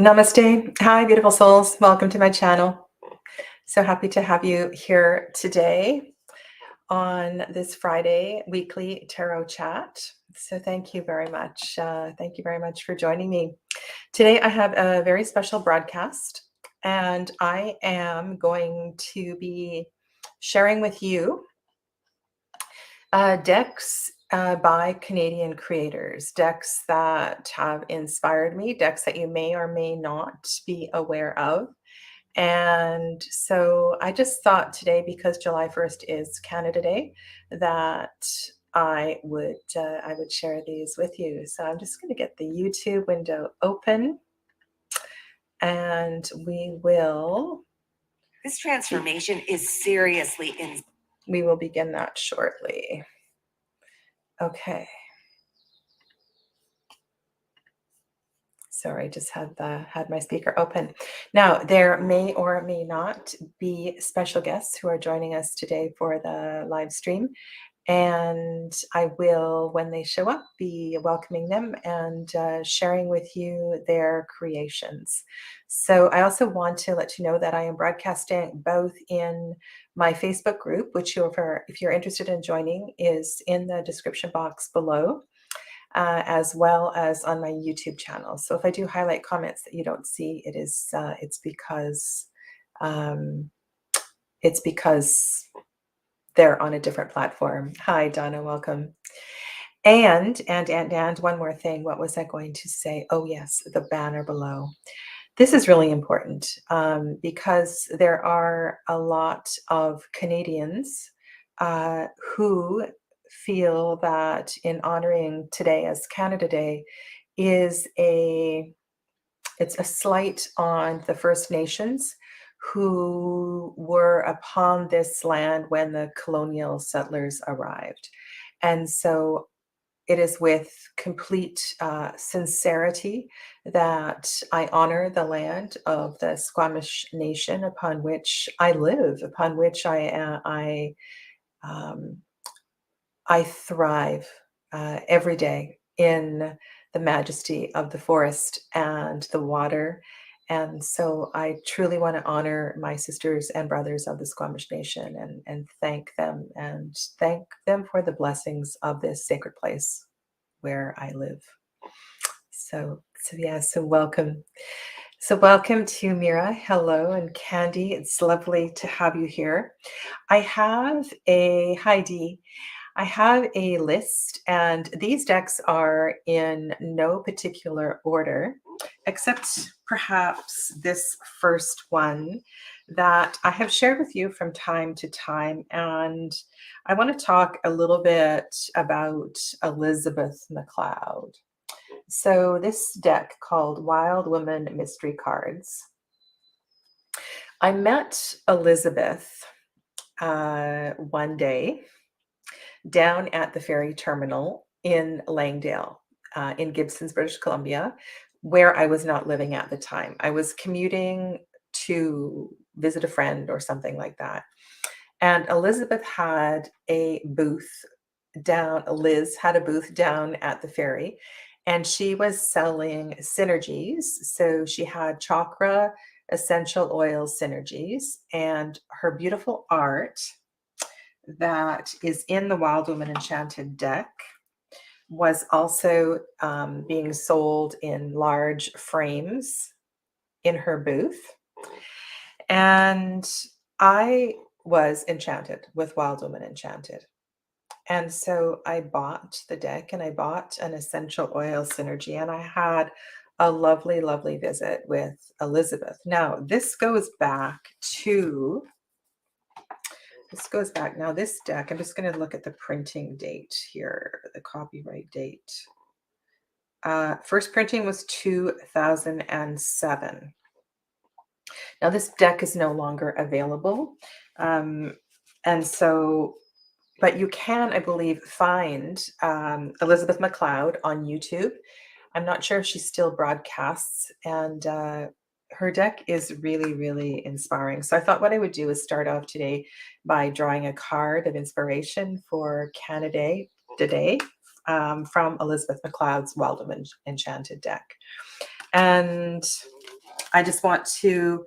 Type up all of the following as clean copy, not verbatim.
Namaste. Hi, beautiful souls. Welcome to my channel. So happy to have you here today on this Friday weekly tarot chat. So thank you very much. Thank you very much for joining me. Today I have a very special broadcast, and I am going to be sharing with you decks by Canadian creators, decks that have inspired me, decks that you may or may not be aware of. And so I just thought today, because July 1st is Canada Day, that I would share these with you. So I'm just going to get the YouTube window open, and This transformation is seriously we will begin that shortly. Okay. Sorry, I just had my speaker open. Now, there may or may not be special guests who are joining us today for the live stream, and I will, when they show up, be welcoming them and sharing with you their creations. So I also want to let you know that I am broadcasting both in my Facebook group, which if you're interested in joining, is in the description box below, as well as on my YouTube channel. So if I do highlight comments that you don't see, it's because they're on a different platform. Hi, Donna, welcome. And one more thing. What was I going to say? Oh, yes, the banner below. This is really important because there are a lot of Canadians who feel that in honoring today as Canada Day it's a slight on the First Nations who were upon this land when the colonial settlers arrived. And so it is with complete sincerity that I honor the land of the Squamish Nation upon which I live, upon which um, I thrive every day in the majesty of the forest and the water. And so I truly want to honor my sisters and brothers of the Squamish Nation and thank them for the blessings of this sacred place where I live. So welcome. So welcome to Mira. Hello, and Candy. It's lovely to have you here. I have a Heidi. I have a list, and these decks are in no particular order, except perhaps this first one that I have shared with you from time to time. And I want to talk a little bit about Elizabeth MacLeod. So this deck called Wild Woman Mystery Cards. I met Elizabeth one day down at the ferry terminal in Langdale, in Gibsons, British Columbia, where I was not living at the time. I was commuting to visit a friend or something like that. And Elizabeth had a booth Liz had a booth down at the ferry, and she was selling synergies. So she had chakra essential oil synergies, and her beautiful art that is in the Wild Woman Enchanted deck was also being sold in large frames in her booth. And I was enchanted with Wild Woman Enchanted. And so I bought the deck and I bought an essential oil synergy, and I had a lovely, lovely visit with Elizabeth. Now, this goes back, now this deck, I'm just going to look at the printing date here, the copyright date. First printing was 2007. Now this deck is no longer available. And so, but you can, I believe, find Elizabeth MacLeod on YouTube. I'm not sure if she still broadcasts, and her deck is really, really inspiring. So I thought what I would do is start off today by drawing a card of inspiration for Canada Day today from Elizabeth MacLeod's Wild Woman Enchanted deck. And I just want to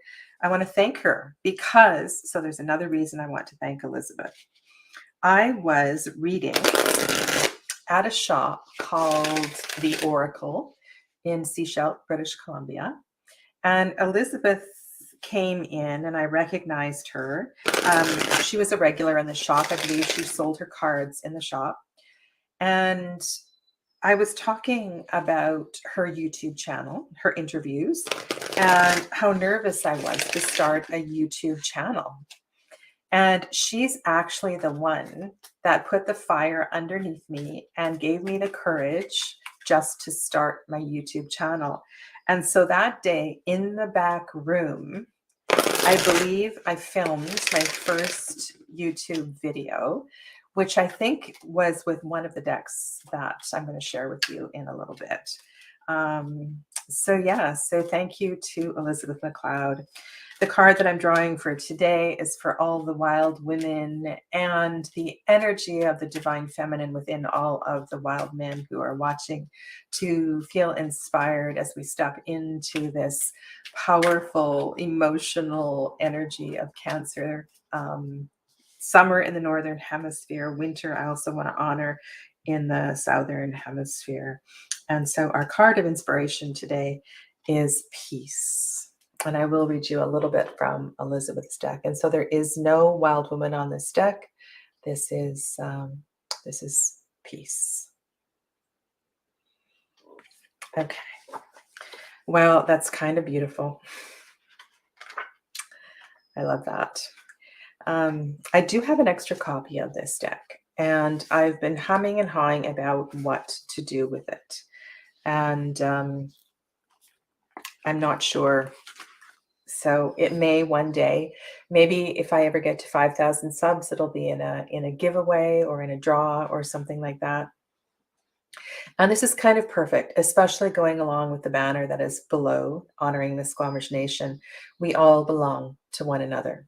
thank her because, so there's another reason I want to thank Elizabeth. I was reading at a shop called The Oracle in Sechelt, British Columbia. And Elizabeth came in and I recognized her. She was a regular in the shop. I believe she sold her cards in the shop. And I was talking about her YouTube channel, her interviews, and how nervous I was to start a YouTube channel. And she's actually the one that put the fire underneath me and gave me the courage just to start my YouTube channel. And so that day in the back room, I believe I filmed my first YouTube video, which I think was with one of the decks that I'm going to share with you in a little bit. So thank you to Elizabeth McLeod. The card that I'm drawing for today is for all the wild women and the energy of the divine feminine within all of the wild men who are watching, to feel inspired as we step into this powerful emotional energy of Cancer. Summer in the northern hemisphere, winter I also want to honor in the southern hemisphere. And so our card of inspiration today is peace. And I will read you a little bit from Elizabeth's deck. And so there is no wild woman on this deck. This is peace. Okay. Well, that's kind of beautiful. I love that. I do have an extra copy of this deck, and I've been humming and hawing about what to do with it. And I'm not sure. So it may one day, maybe if I ever get to 5,000 subs, it'll be in a giveaway or in a draw or something like that. And this is kind of perfect, especially going along with the banner that is below, honoring the Squamish Nation. We all belong to one another.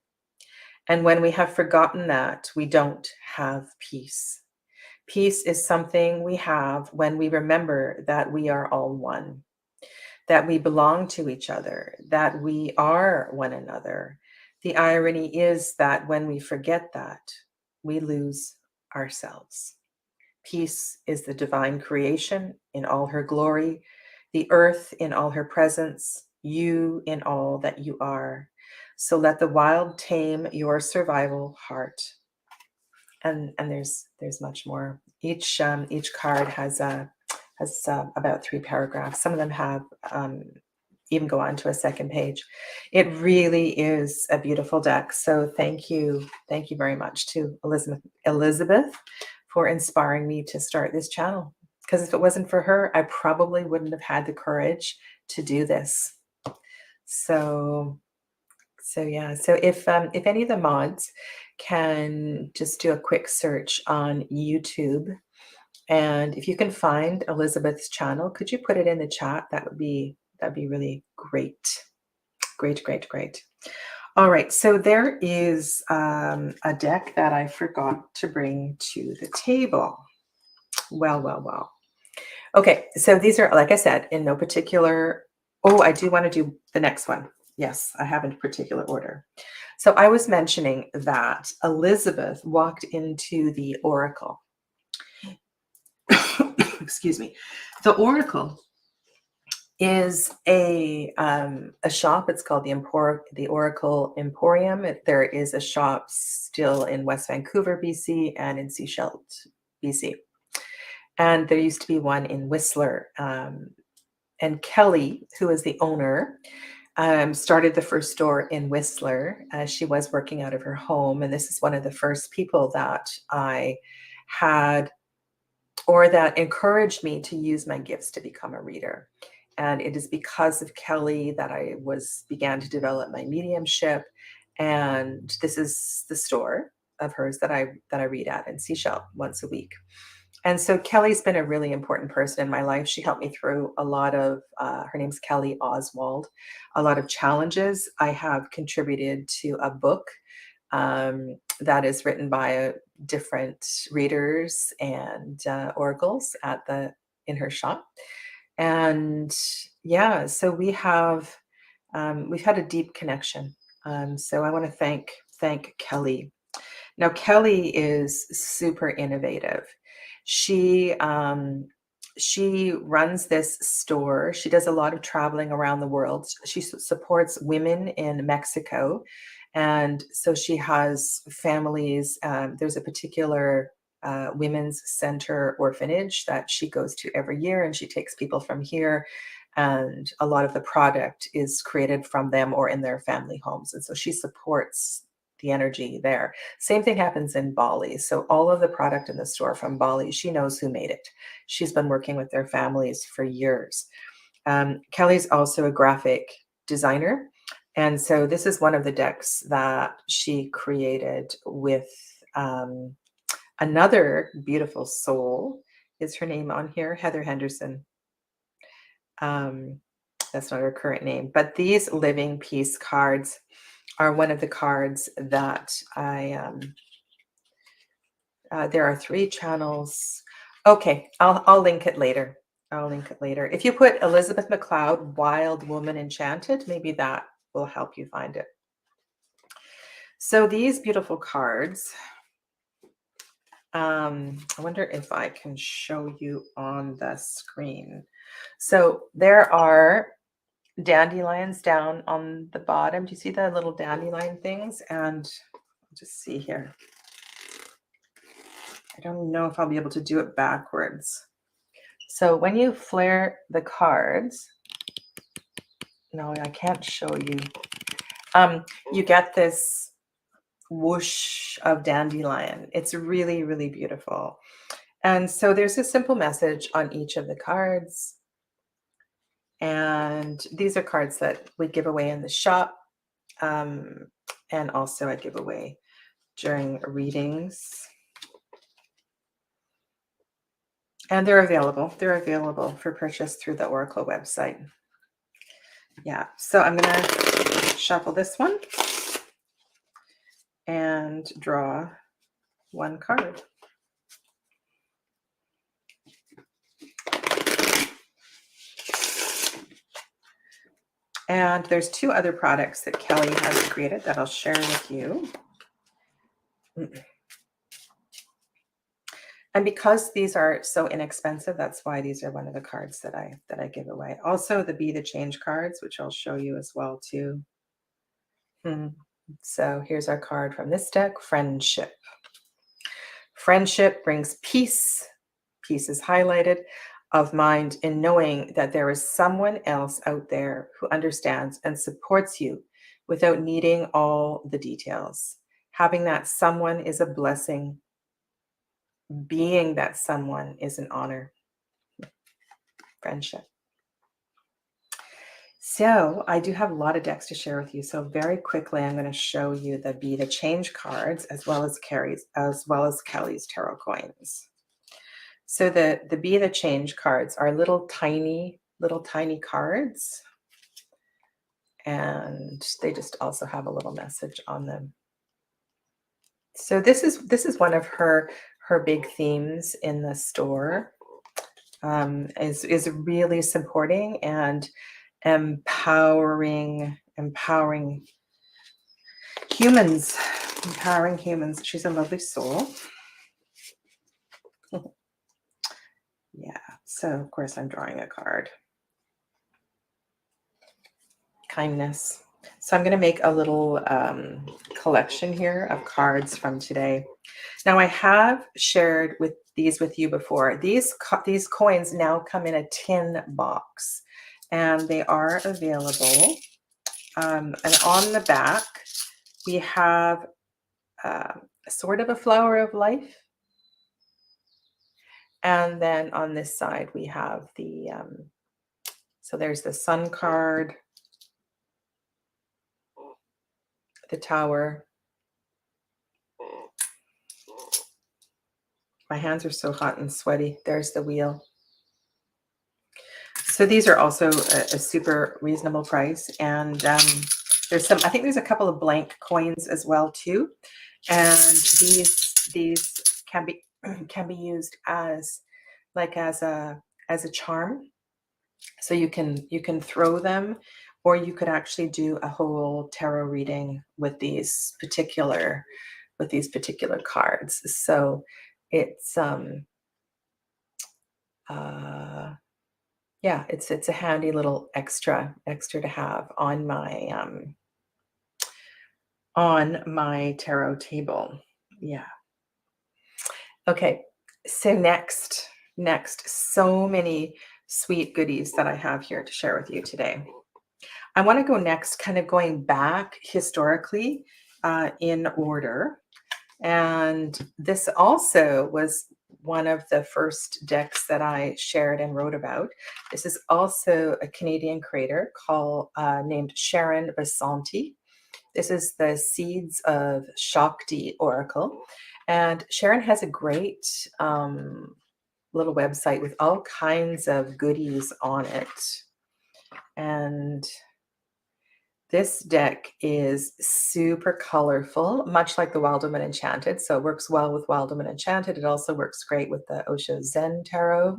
And when we have forgotten that, we don't have peace. Peace is something we have when we remember that we are all one, that we belong to each other, that we are one another. The irony is that when we forget that, we lose ourselves. Peace is the divine creation in all her glory, the earth in all her presence, you in all that you are. So let the wild tame your survival heart. And there's much more. Each card has about 3 paragraphs. Some of them have even go on to a second page. It really is a beautiful deck. So thank you very much to Elizabeth for inspiring me to start this channel. Because if it wasn't for her, I probably wouldn't have had the courage to do this. So yeah. So if any of the mods can just do a quick search on YouTube, and if you can find Elizabeth's channel, could you put it in the chat? That'd be really great. Great. All right. So there is a deck that I forgot to bring to the table. Well. Okay. So these are, like I said, in no particular. Oh, I do want to do the next one. Yes, I have in particular order. So I was mentioning that Elizabeth walked into the Oracle. Excuse me. The Oracle is a shop. It's called the Oracle Emporium. There is a shop still in West Vancouver, BC, and in Sechelt, BC. And there used to be one in Whistler. And Kelly, who is the owner, started the first store in Whistler. She was working out of her home, and this is one of the first people that I had, or that encouraged me to use my gifts to become a reader. And it is because of Kelly that I began to develop my mediumship. And this is the store of hers that I read at in Sechelt once a week. And so Kelly's been a really important person in my life. She helped me through a lot of, her name's Kelly Oswald, a lot of challenges. I have contributed to a book that is written by different readers and oracles in her shop. And yeah, so we've had a deep connection. So I want to thank Kelly. Now, Kelly is super innovative. She she runs this store. She does a lot of traveling around the world. She supports women in Mexico, and so she has families. There's a particular women's center orphanage that she goes to every year, and she takes people from here. And a lot of the product is created from them or in their family homes, and so she supports the energy there. Same thing happens in Bali. So all of the product in the store from Bali, she knows who made it. She's been working with their families for years. Kelly's also a graphic designer. And so this is one of the decks that she created with another beautiful soul. Is her name on here? Heather Henderson. That's not her current name, but these living peace cards are one of the cards that there are 3 channels. Okay, I'll link it later. I'll link it later. If you put Elizabeth McLeod, Wild Woman Enchanted, maybe that will help you find it. So these beautiful cards, I wonder if I can show you on the screen. So there are dandelions down on the bottom. Do you see the little dandelion things? And I'll just see here. I don't know if I'll be able to do it backwards. So when you flare the cards, no, I can't show you. You get this whoosh of dandelion. It's really, really beautiful. And so there's a simple message on each of the cards. And these are cards that we give away in the shop. And also I give away during readings. And they're available. They're available for purchase through the Oracle website. Yeah, so I'm going to shuffle this one and draw one card. And there's 2 other products that Kelly has created that I'll share with you. And because these are so inexpensive, that's why these are one of the cards that I give away. Also, the Be the Change cards, which I'll show you as well too. So here's our card from this deck, Friendship. Friendship brings peace. Peace is highlighted, of mind in knowing that there is someone else out there who understands and supports you without needing all the details. Having that someone is a blessing. Being that someone is an honor. Friendship. So I do have a lot of decks to share with you. So very quickly, I'm going to show you the Be the Change cards as well as Kelly's tarot coins. So the Be the Change cards are little tiny cards. And they just also have a little message on them. So this is one of her big themes in the store, is really supporting and empowering humans. Empowering humans. She's a lovely soul. Yeah. So of course I'm drawing a card. Kindness. So I'm going to make a little collection here of cards from today. Now I have shared these with you before. These coins now come in a tin box, and they are available. And on the back we have sort of a flower of life, and then on this side we have the so there's the Sun card, the Tower. My hands are so hot and sweaty. There's the Wheel. So these are also a super reasonable price. And there's I think there's a couple of blank coins as well too. And these can be used as a charm. So you can throw them, or you could actually do a whole tarot reading with these particular cards. So it's uh yeah, it's a handy little extra to have on my tarot table. Yeah. Okay. So next, so many sweet goodies that I have here to share with you today. I want to go next, kind of going back historically in order. And this also was one of the first decks that I shared and wrote about. This is also a Canadian creator named Sharon Basanti. This is the Seeds of Shakti Oracle. And Sharon has a great little website with all kinds of goodies on it. And this deck is super colorful, much like the Wild Woman Enchanted. So it works well with Wild Woman Enchanted. It also works great with the Osho Zen Tarot.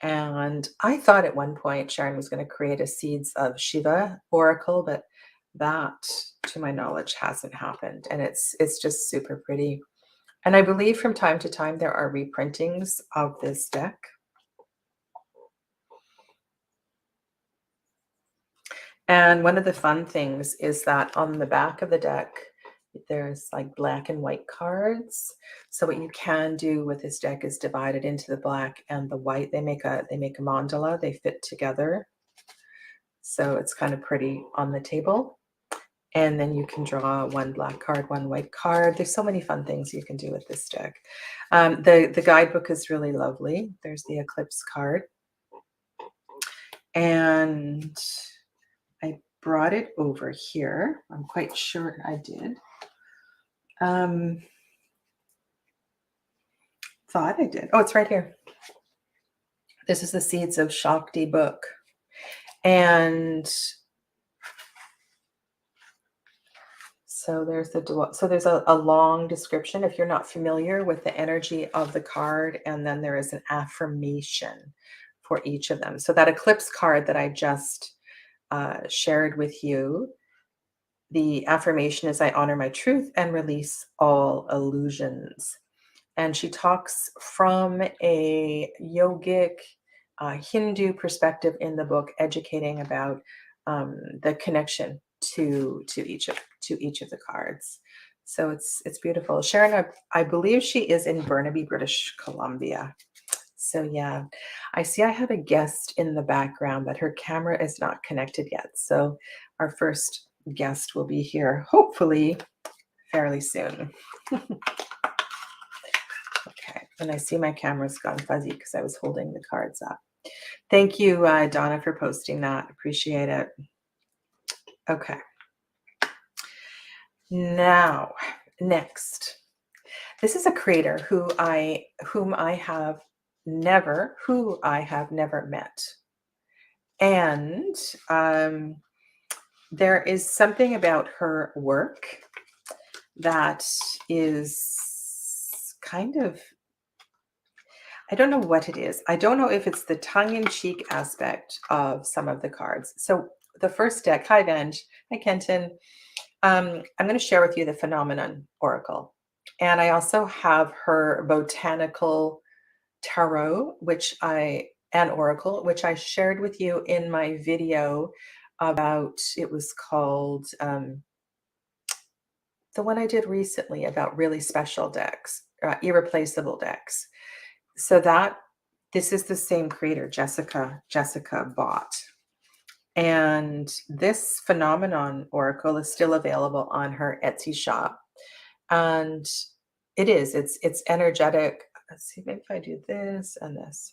And I thought at one point Sharon was going to create a Seeds of Shiva Oracle, but that, to my knowledge, hasn't happened. And it's just super pretty. And I believe from time to time there are reprintings of this deck. And one of the fun things is that on the back of the deck, there's like black and white cards. So what you can do with this deck is divide it into the black and the white. They make a mandala. They fit together. So it's kind of pretty on the table. And then you can draw one black card, one white card. There's so many fun things you can do with this deck. The guidebook is really lovely. There's the eclipse card. And I brought it over here. I'm quite sure I did. Thought I did. Oh, it's right here. This is the Seeds of Shakti book. And so there's a long description if you're not familiar with the energy of the card, and then there is an affirmation for each of them. So that eclipse card that I just shared with you, the affirmation is, I honor my truth and release all illusions. And she talks from a yogic Hindu perspective in the book, educating about the connection to each of the cards. So it's beautiful. Sharon, I believe she is in Burnaby, British Columbia. So yeah, I see I have a guest in the background, but her camera is not connected yet. So our first guest will be here, hopefully fairly soon. Okay, and I see my camera's gone fuzzy because I was holding the cards up. Thank you, Donna, for posting that. Appreciate it. Okay. Now, next. This is a creator whom I have never met. And there is something about her work that is kind of, I don't know what it is. I don't know if it's the tongue-in-cheek aspect of some of the cards. So the first deck, hi Vanj, hi Kenton. I'm going to share with you the Phenomenon Oracle. And I also have her Botanical Tarot, and Oracle, which I shared with you in my video about, it was called, the one I did recently about really special decks, irreplaceable decks. So this is the same creator, Jessica Bott. And this Phenomenon Oracle is still available on her Etsy shop. And it's energetic. Let's see, maybe if I do this and this.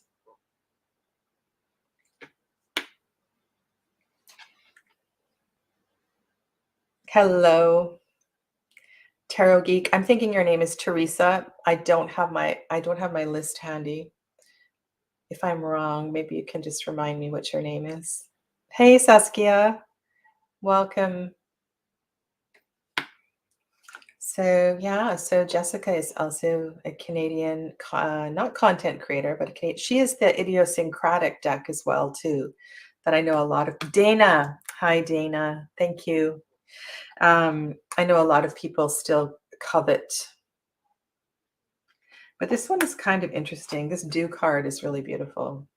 Hello, Tarot Geek. I'm thinking your name is Teresa. I don't have my list handy. If I'm wrong, maybe you can just remind me what your name is. Hey, Saskia. Welcome. So yeah, so Jessica is also a Canadian, not content creator, but she is the idiosyncratic deck as well too. That I know a lot of. Dana, hi Dana, thank you. I know a lot of people still covet, but this one is kind of interesting. This do card is really beautiful.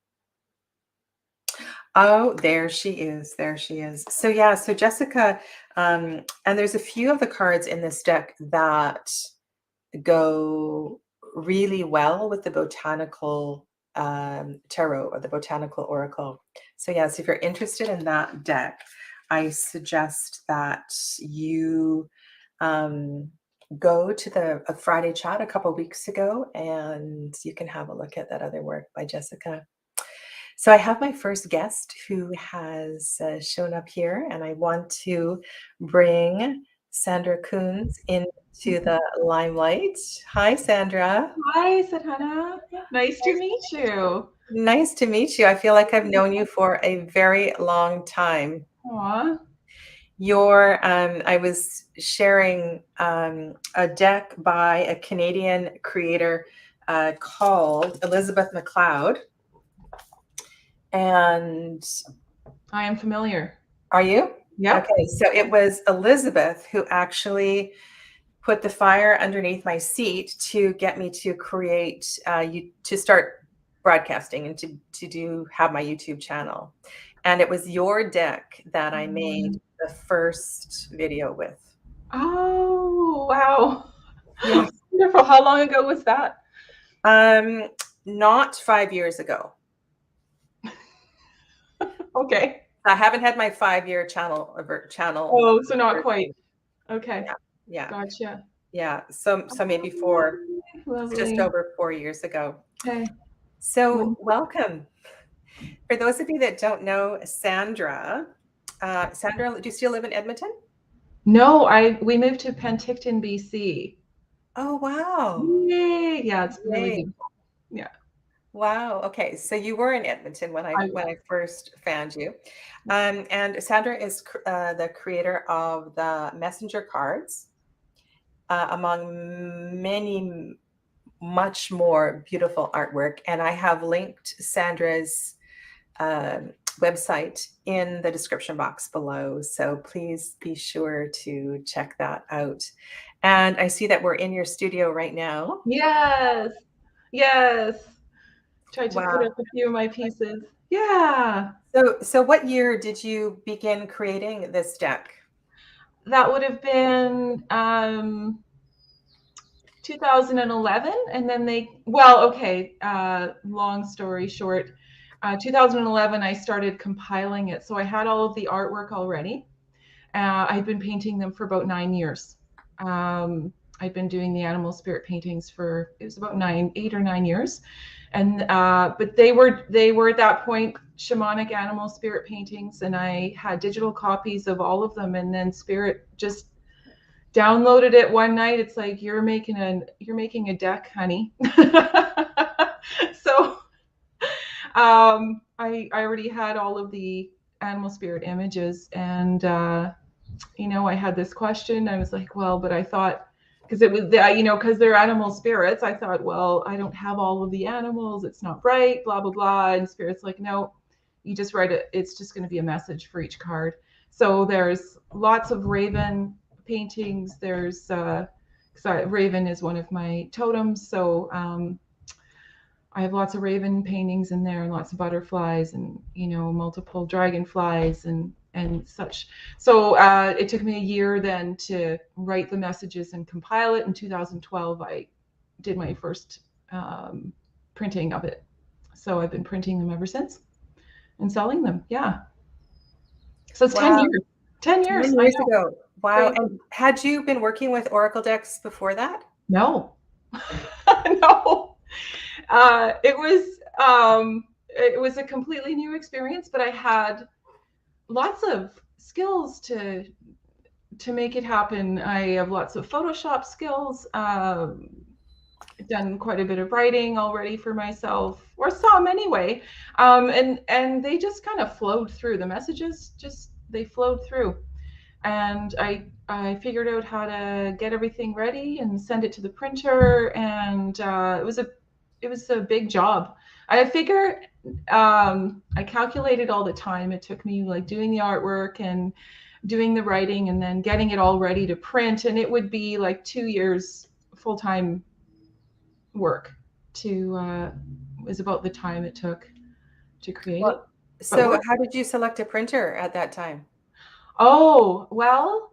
Oh, there she is. There she is. So yeah, so Jessica, and there's a few of the cards in this deck that go really well with the botanical tarot or the botanical oracle. So yes, if you're interested in that deck, I suggest that you go to the Friday chat a couple weeks ago, and you can have a look at that other work by Jessica. So I have my first guest who has shown up here, and I want to bring Sandra Coons into the limelight. Hi, Sandra. Hi, Sadhana. Nice to meet you. Nice to meet you. I feel like I've known you for a very long time. Aw. I was sharing a deck by a Canadian creator called Elizabeth McLeod. And I am familiar. are you? Yep. Okay, so it was Elizabeth who actually put the fire underneath my seat to get me to create, to start broadcasting and to have my YouTube channel. And it was your deck that I made the first video with. Oh, wow. Yeah. Wonderful. How long ago was that? Not 5 years ago. Okay. I haven't had my 5-year channel. Oh, so not quite. Okay. Yeah. Gotcha. Yeah. So maybe just over 4 years ago. Okay. So welcome. For those of you that don't know Sandra, do you still live in Edmonton? No, we moved to Penticton, BC. Oh, wow. Yay. Yeah, it's really Yay. beautiful. Yeah. Wow. Okay. So you were in Edmonton when I first found you. And Sandra is the creator of the messenger cards, among many, much more beautiful artwork. And I have linked Sandra's website in the description box below. So please be sure to check that out. And I see that we're in your studio right now. Yes. Yes. Tried to put up a few of my pieces. Yeah. So what year did you begin creating this deck? That would have been 2011, and then long story short, 2011 I started compiling it. So I had all of the artwork already. I'd been painting them for about 9 years. I'd been doing the animal spirit paintings for, it was about 8 or 9 years. And but they were at that point shamanic animal spirit paintings, and I had digital copies of all of them, and then Spirit just downloaded it one night. It's like, you're making a deck, honey. So I already had all of the animal spirit images, and I had this question. I was like, well, but I thought, because it was because they're animal spirits, I thought, well, I don't have all of the animals, it's not right, blah blah blah. And Spirit's like, no, you just write it, it's just going to be a message for each card. So there's lots of raven paintings. There's raven is one of my totems, so I have lots of raven paintings in there, and lots of butterflies, and multiple dragonflies and such. So it took me a year then to write the messages and compile it. In 2012, I did my first printing of it. So I've been printing them ever since and selling them. Yeah. So it's 10 years. 10 years. 10 years ago. Wow. And had you been working with Oracle decks before that? No. No. It was a completely new experience, but I had lots of skills to make it happen. I have lots of Photoshop skills. Done quite a bit of writing already for myself, or some anyway. And they just kind of flowed through. The messages they flowed through. and I figured out how to get everything ready and send it to the printer, and it was a big job. I figure I calculated all the time it took me, like doing the artwork and doing the writing and then getting it all ready to print, and it would be like 2 years full-time work to was about the time it took to create it. Well, so how did you select a printer at that time? Oh, well,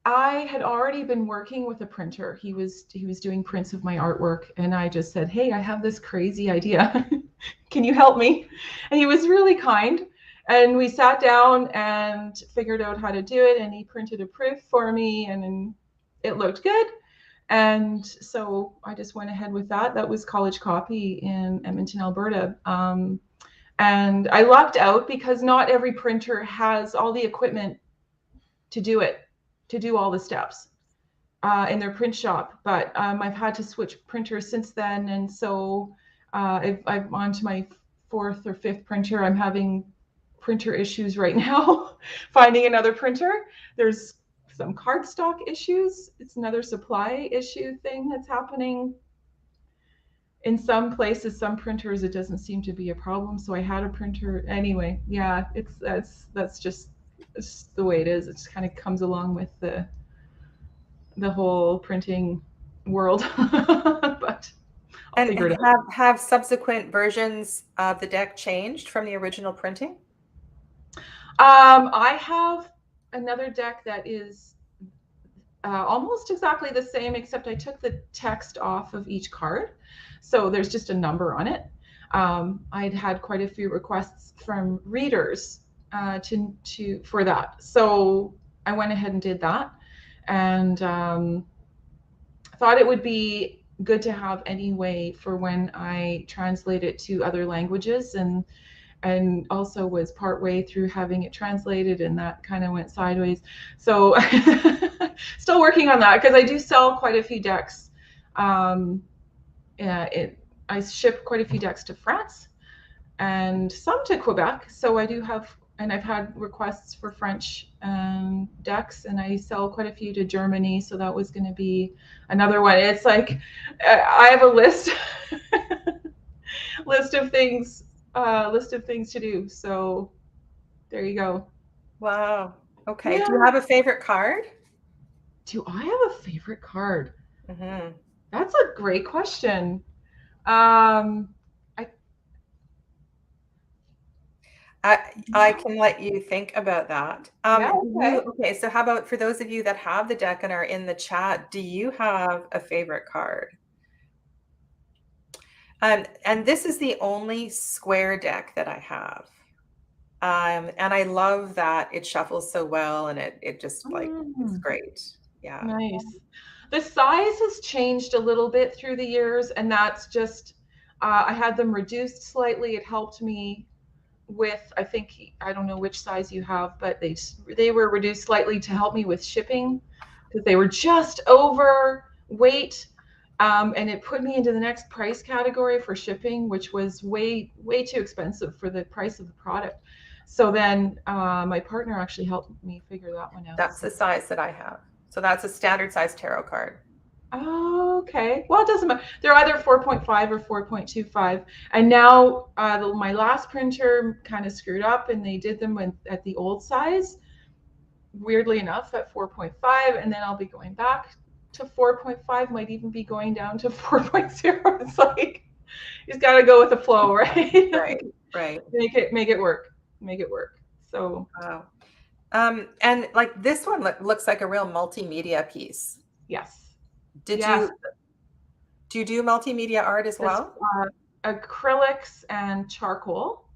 I had already been working with a printer. He was doing prints of my artwork, and I just said, "Hey, I have this crazy idea. Can you help me?" And he was really kind, and we sat down and figured out how to do it, and he printed a proof for me, and it looked good. And so I just went ahead with that. That was College Copy in Edmonton, Alberta. And I lucked out because not every printer has all the equipment to do it, to do all the steps in their print shop. But I've had to switch printers since then. And so I'm on to my fourth or fifth printer. I'm having printer issues right now, finding another printer. There's some cardstock issues. It's another supply issue thing that's happening. In some places, some printers, it doesn't seem to be a problem. So I had a printer anyway. Yeah, that's just the way it is. It just kind of comes along with the whole printing world. But I'll figure it out. Have subsequent versions of the deck changed from the original printing? I have another deck that is almost exactly the same, except I took the text off of each card. So there's just a number on it. I'd had quite a few requests from readers for that. So I went ahead and did that, and thought it would be good to have anyway for when I translate it to other languages, and also was partway through having it translated, and that kind of went sideways. So still working on that, because I do sell quite a few decks. I ship quite a few decks to France and some to Quebec. So I do have, and I've had requests for French decks, and I sell quite a few to Germany. So that was going to be another one. It's like I have a list list of things to do. So there you go. Wow. Okay. Yeah. Do you have a favorite card? Do I have a favorite card? Mm-hmm. That's a great question. I can let you think about that. Yeah, okay. Okay, so how about for those of you that have the deck and are in the chat, do you have a favorite card? And this is the only square deck that I have. And I love that it shuffles so well, and it just like it's great. Yeah. Nice. The size has changed a little bit through the years, and that's just I had them reduced slightly. It helped me with, I think, I don't know which size you have, but they were reduced slightly to help me with shipping, because they were just overweight. And it put me into the next price category for shipping, which was way too expensive for the price of the product. So then my partner actually helped me figure that one out. That's the size that I have. So that's a standard size tarot card. Oh, okay. Well, it doesn't matter. They're either 4.5 or 4.25. And now my last printer kind of screwed up, and they did them at the old size, weirdly enough, at 4.5. And then I'll be going back to 4.5, might even be going down to 4.0. It's like, you just got to go with the flow, right? Right. Make it work. So. Wow. And like this one looks like a real multimedia piece. Yes. Do you do multimedia art as well? Acrylics and charcoal,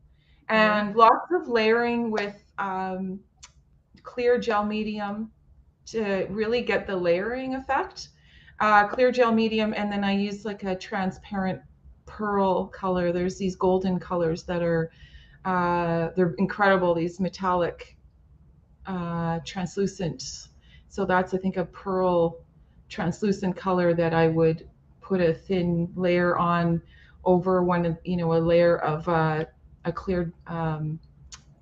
and lots of layering with clear gel medium to really get the layering effect. Clear gel medium, and then I use like a transparent pearl color. There's these golden colors that are they're incredible. These metallic translucent. So that's, I think, a pearl translucent color that I would put a thin layer on over a layer of a clear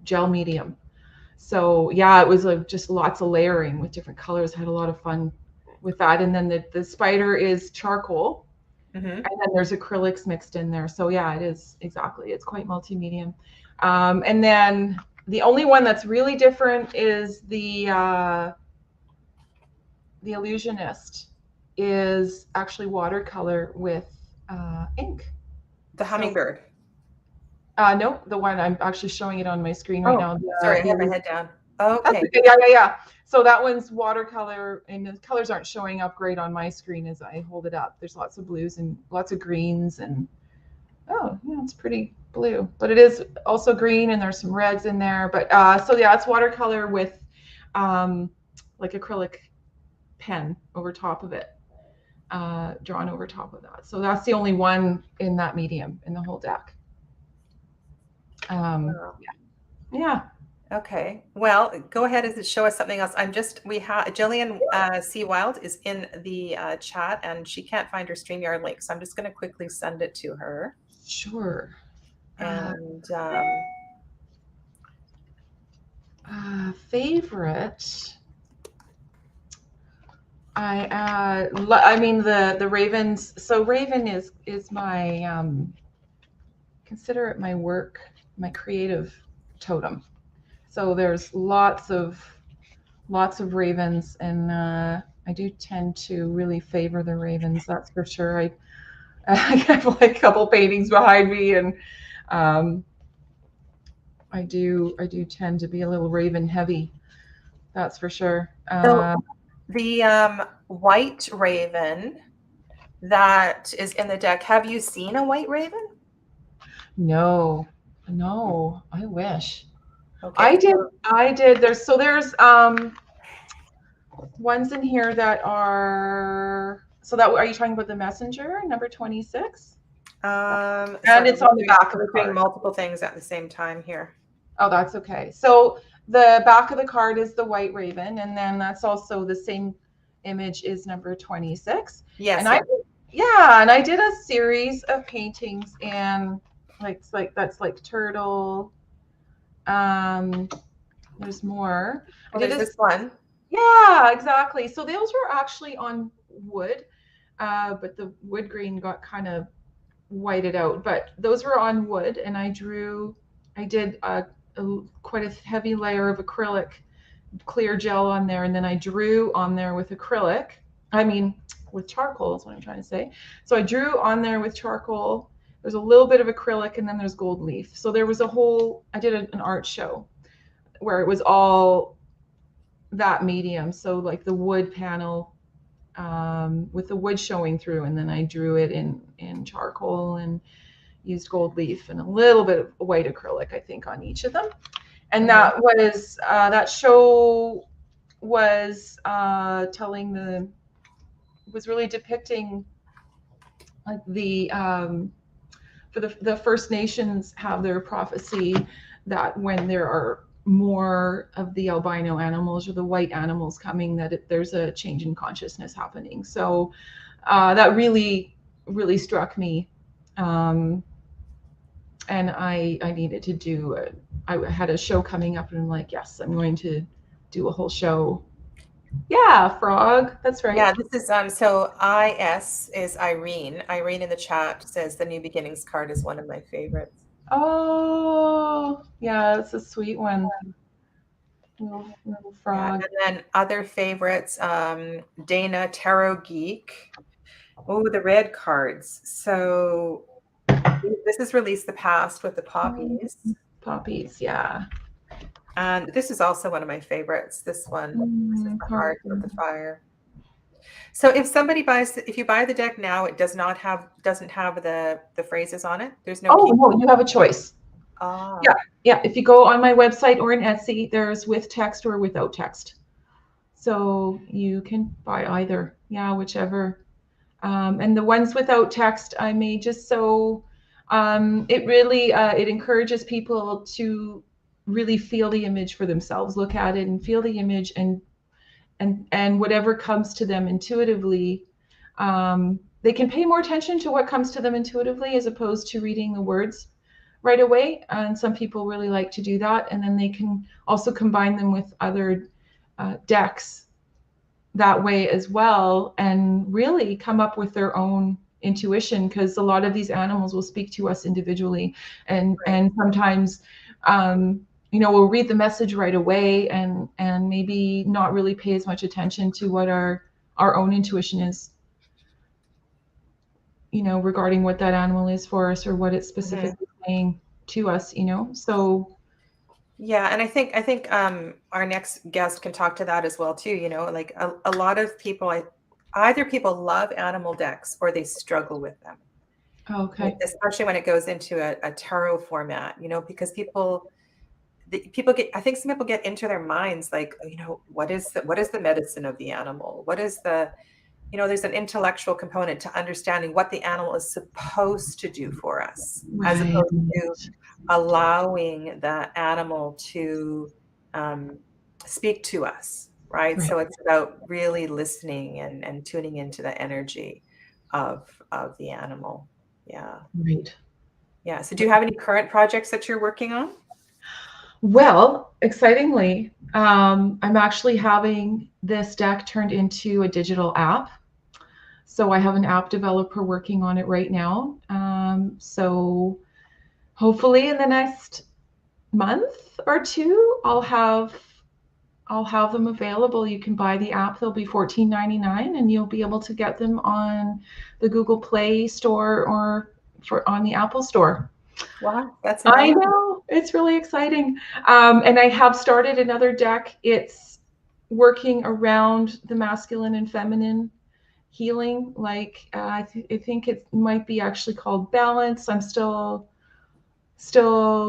gel medium. So yeah, it was just lots of layering with different colors. I had a lot of fun with that. And then the spider is charcoal, Mm-hmm. and then there's acrylics mixed in there. So yeah, it is exactly. It's quite multi-medium. And then the only one that's really different is the Illusionist is actually watercolor with ink. The hummingbird. No, the one I'm actually showing it on my screen right now. Sorry, I had my head down. That's Okay. okay. Yeah. So that one's watercolor, and the colors aren't showing up great on my screen as I hold it up. There's lots of blues and lots of greens, and oh, yeah, it's pretty blue. But it is also green, and there's some reds in there. But so yeah, it's watercolor with like acrylic pen over top of it, drawn over top of that. So that's the only one in that medium in the whole deck. Yeah. Okay. Well, go ahead and show us something else. We have Jillian C. Wild is in the chat, and she can't find her StreamYard link. So I'm just going to quickly send it to her. Sure. And favorite. I mean the ravens. So raven is my consider it my work, my creative totem. So there's lots of ravens, and I do tend to really favor the ravens. That's for sure. I have like a couple paintings behind me, and I do tend to be a little raven heavy. That's for sure. So the white raven that is in the deck, have you seen a white raven? No, I wish. Okay. I did. There's ones in here that are, so that, are you talking about the messenger number 26? And sorry, it's on the back of the doing card. multiple things at the same time here. Oh, that's okay. So the back of the card is the white raven, and then that's also the same image is number 26. Yes. And I did a series of paintings, and that's like turtle. There's more. There's this one. Yeah, exactly. So those were actually on wood, but the wood grain got kind of whited out. But those were on wood, and I did quite a heavy layer of acrylic clear gel on there, and then I drew on there with acrylic. I mean, with charcoal is what I'm trying to say. So I drew on there with charcoal. There's a little bit of acrylic, and then there's gold leaf. So there was I did an art show where it was all that medium. So like the wood panel with the wood showing through, and then I drew it in charcoal and used gold leaf and a little bit of white acrylic, I think, on each of them. And that was that show was was really depicting like for the First Nations have their prophecy that when there are more of the albino animals or the white animals coming, that there's a change in consciousness happening. So that really struck me. And I needed to do I had a show coming up, and I'm like, yes, I'm going to do a whole show. Yeah, frog. That's right. Yeah, this is so IS is Irene. Irene in the chat says the New Beginnings card is one of my favorites. Oh, yeah, it's a sweet one. Little frog. Yeah, and then other favorites, Dana Tarot Geek. Oh, the red cards. So this is Release the Past with the poppies. Poppies, yeah. And this is also one of my favorites. This one, this is the heart with the fire. So if you buy the deck now, it doesn't have the phrases on it. There's no. No, you have a choice. Ah. Yeah. If you go on my website or in Etsy, there's with text or without text. So you can buy either. Yeah, whichever. And the ones without text, I may just it really it encourages people to really feel the image for themselves, look at it and feel the image, and whatever comes to them intuitively, they can pay more attention to what comes to them intuitively as opposed to reading the words. right away. And some people really like to do that. And then they can also combine them with other decks that way as well, and really come up with their own intuition, because a lot of these animals will speak to us individually, and Right. and sometimes we'll read the message right away, and maybe not really pay as much attention to what our own intuition is, regarding what that animal is for us, or what it's specifically saying to us, so Yeah, and I think our next guest can talk to that as well too. Like a lot of people, either people love animal decks or they struggle with them, okay. especially when it goes into a tarot format. Because people get, I think some people get into their minds like, what is the medicine of the animal? What is there's an intellectual component to understanding what the animal is supposed to do for us, as Right. opposed to allowing the animal to speak to us, right? Right. So it's about really listening and tuning into the energy of the animal. Yeah. Right. Yeah. So do you have any current projects that you're working on? Well, excitingly, I'm actually having this deck turned into a digital app. So I have an app developer working on it right now. So hopefully in the next month or two, I'll have them available. You can buy the app. They'll be $14.99, and you'll be able to get them on the Google Play Store or on the Apple Store. Wow, that's I amazing. know, it's really exciting. And I have started another deck. It's working around the masculine and feminine healing. Like I think it might be actually called Balance. I'm still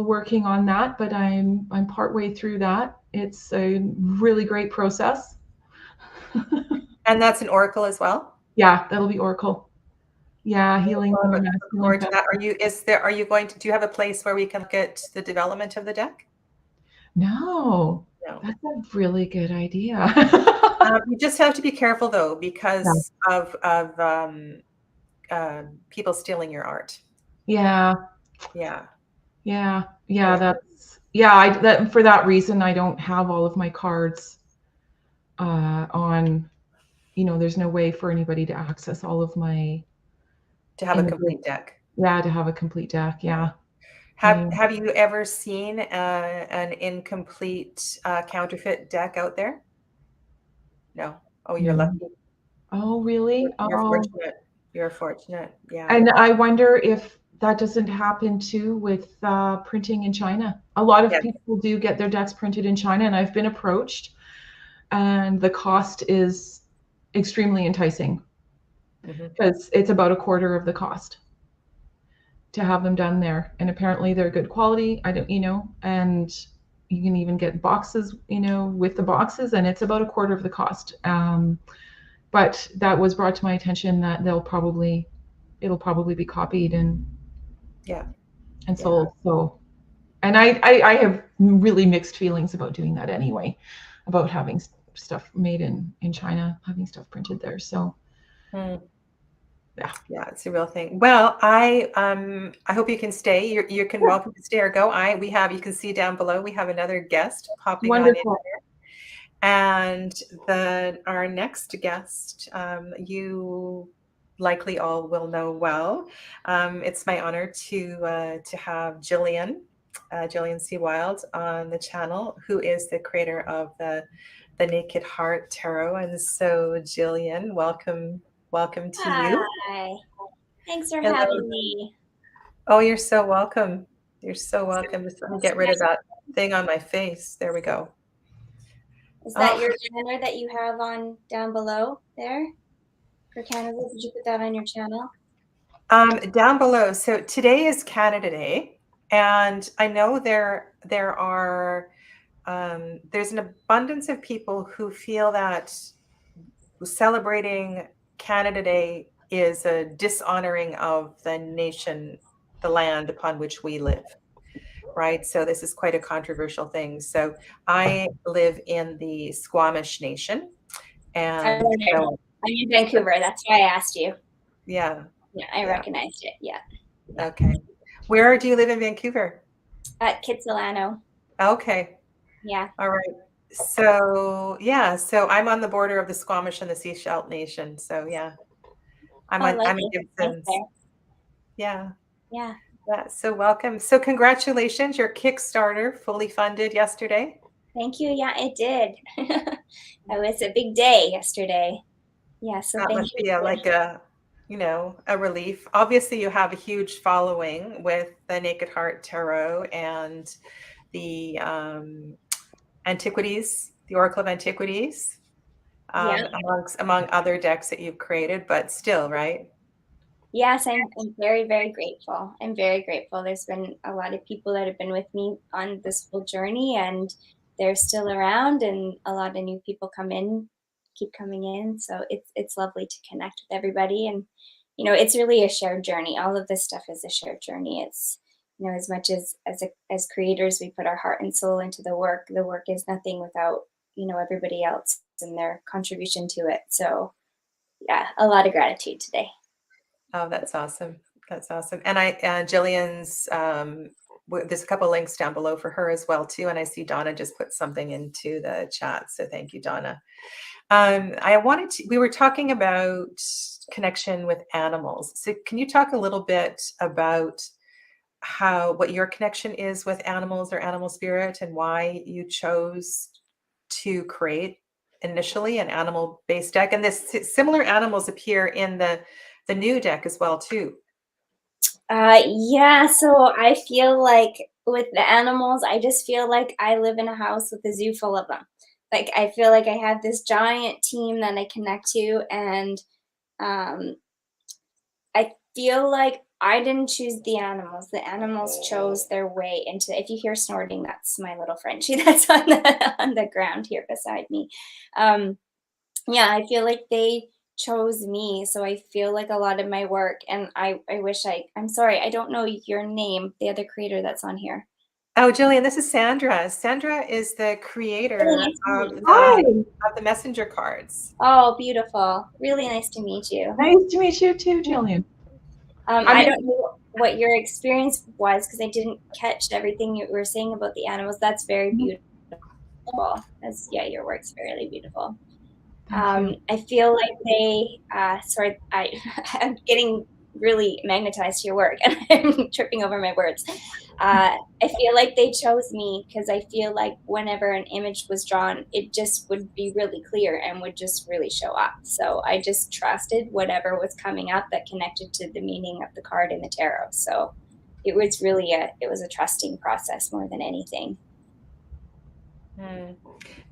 working on that, but I'm partway through that. It's a really great process. And that's an oracle as well? Yeah, that'll be Oracle. Yeah, healing Well, from the look masculine. forward to that. Do you have a place where we can look at the development of the deck? No, No. that's a really good idea. You just have to be careful though, Yeah. because of people stealing your art. Yeah. Yeah. Yeah, Yeah. that for that reason, I don't have all of my cards on, there's no way for anybody to access all of my To have a images. complete deck. Yeah, to have a complete deck. Yeah. Have you ever seen an incomplete counterfeit deck out there? No. Oh, you're No. lucky. Oh, really? You're Oh, fortunate. You're fortunate. Yeah. and I wonder if that doesn't happen too with printing in China. A lot of Yeah. people do get their decks printed in China, and I've been approached, and the cost is extremely enticing, Mhm. because it's about a quarter of the cost to have them done there. And apparently they're good quality. I don't, and you can even get boxes, with the boxes, and it's about a quarter of the cost. But that was brought to my attention that it'll probably be copied and Yeah. Yeah. sold. So, and I have really mixed feelings about doing that anyway, about having stuff made in China, having stuff printed there. So, Mm. yeah. Yeah, it's a real thing. Well, I hope you can stay. You can welcome to stay or go. You can see down below, we have another guest popping on in. Wonderful. And our next guest, you likely all will know well. It's my honor to have Jillian C. Wild on the channel, who is the creator of the Naked Heart Tarot. And so, Jillian, welcome to you. Hi. Thanks for Hello. having me. Oh, you're so welcome. You're so welcome. Just let me get rid of that thing on my face. There we go. Is that your banner that you have on down below there for Canada? Did you put that on your channel? Down below. So today is Canada Day, and I know there's an abundance of people who feel that celebrating Canada Day is a dishonoring of the nation, the land upon which we live. Right. So this is quite a controversial thing. So I live in the Squamish Nation, and I'm in Vancouver. That's why I asked you. yeah. Yeah, I recognized it. Yeah. Okay. Where do you live in Vancouver? At Kitsilano. Okay. Yeah. All right. So yeah, so I'm on the border of the Squamish and the Sechelt Nation. So yeah, Oh, I'm in lovely. Nice Gibson's. there. Yeah. Yeah. Yeah. So welcome. So congratulations, your Kickstarter fully funded yesterday. Thank you. Yeah, it did. That was a big day yesterday. Yeah, so That thank must you. be like a, a relief. Obviously, you have a huge following with the Naked Heart Tarot and the Antiquities, the Oracle of Antiquities, Yeah. among other decks that you've created, but still, right? Yes, I'm very, very grateful. I'm very grateful. There's been a lot of people that have been with me on this whole journey, and they're still around, and a lot of new people keep coming in. So it's lovely to connect with everybody, and it's really a shared journey. All of this stuff is a shared journey. It's as much as creators, we put our heart and soul into the work. The work is nothing without everybody else and their contribution to it. So yeah, a lot of gratitude today. Oh, that's awesome. That's awesome. And Jillian's, there's a couple links down below for her as well too. And I see Donna just put something into the chat. So thank you, Donna. We were talking about connection with animals. So can you talk a little bit about what your connection is with animals or animal spirit and why you chose to create initially an animal-based deck? And this similar animals appear in the new deck as well too. Yeah, so I feel like with the animals, I just feel like I live in a house with a zoo full of them. Like I feel like I have this giant team that I connect to, and um, I feel like I didn't choose the animals. The animals chose their way into. If you hear snorting, that's my little Frenchie that's on the ground here beside me. Um, yeah, I feel like they chose me, so I feel like a lot of my work, and I wish I'm sorry, I don't know your name, the other creator that's on here. Oh, Jillian, this is Sandra. Sandra is the creator Really nice to meet you. Hi. of the messenger cards. Oh, beautiful. Really nice to meet you. Nice to meet you too, Jillian. I don't know what your experience was because I didn't catch everything you were saying about the animals. That's very beautiful. Yeah, your work's really beautiful. Thank you. I feel like sorry, I'm getting really magnetized to your work and I'm tripping over my words. I feel like they chose me because I feel like whenever an image was drawn, it just would be really clear and would just really show up. So I just trusted whatever was coming up that connected to the meaning of the card in the tarot. So it was really it was a trusting process more than anything.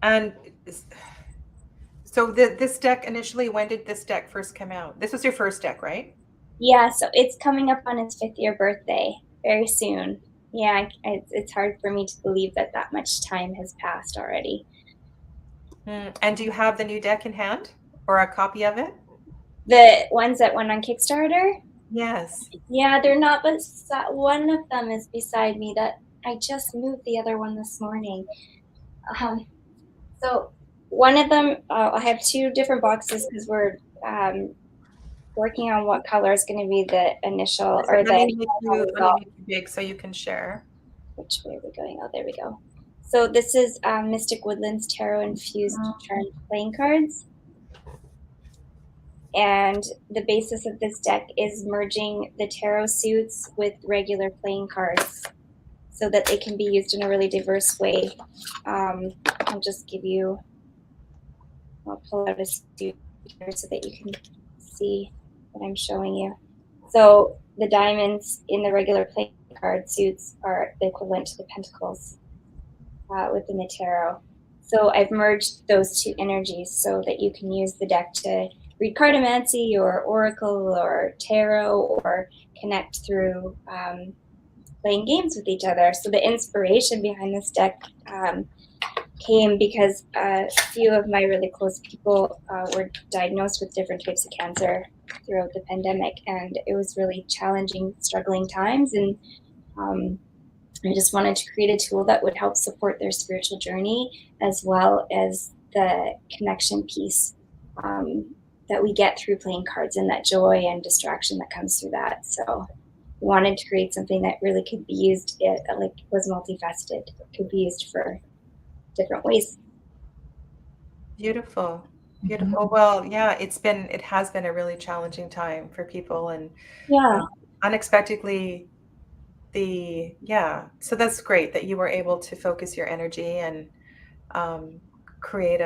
And so this deck initially, when did this deck first come out? This was your first deck, right? Yeah, so it's coming up on his 5th year birthday very soon. Yeah, it's hard for me to believe that much time has passed already. And do you have the new deck in hand or a copy of it? The ones that went on Kickstarter? Yes. Yeah, they're not, but one of them is beside me that I just moved the other one this morning. So one of them, I have 2 different boxes because we're working on what color is going to be the initial or Let me the make you big so you can share. which way are we going? Oh, there we go. So this is Mystic Woodlands Tarot Infused Charmed playing cards. And the basis of this deck is merging the tarot suits with regular playing cards so that they can be used in a really diverse way. I'll just give you, I'll pull out a suit here so that you can see what I'm showing you. So the diamonds in the regular playing card suits are the equivalent to the pentacles within the tarot. So I've merged those 2 energies so that you can use the deck to read cartomancy or oracle or tarot or connect through playing games with each other. So the inspiration behind this deck came because a few of my really close people were diagnosed with different types of cancer throughout the pandemic, and it was really challenging, struggling times. And I just wanted to create a tool that would help support their spiritual journey as well as the connection piece that we get through playing cards and that joy and distraction that comes through that. So wanted to create something that really could be used, like was multifaceted, could be used for different ways. Beautiful. Beautiful. Well, yeah, it has been a really challenging time for people, and Yeah. unexpectedly so that's great that you were able to focus your energy and um, create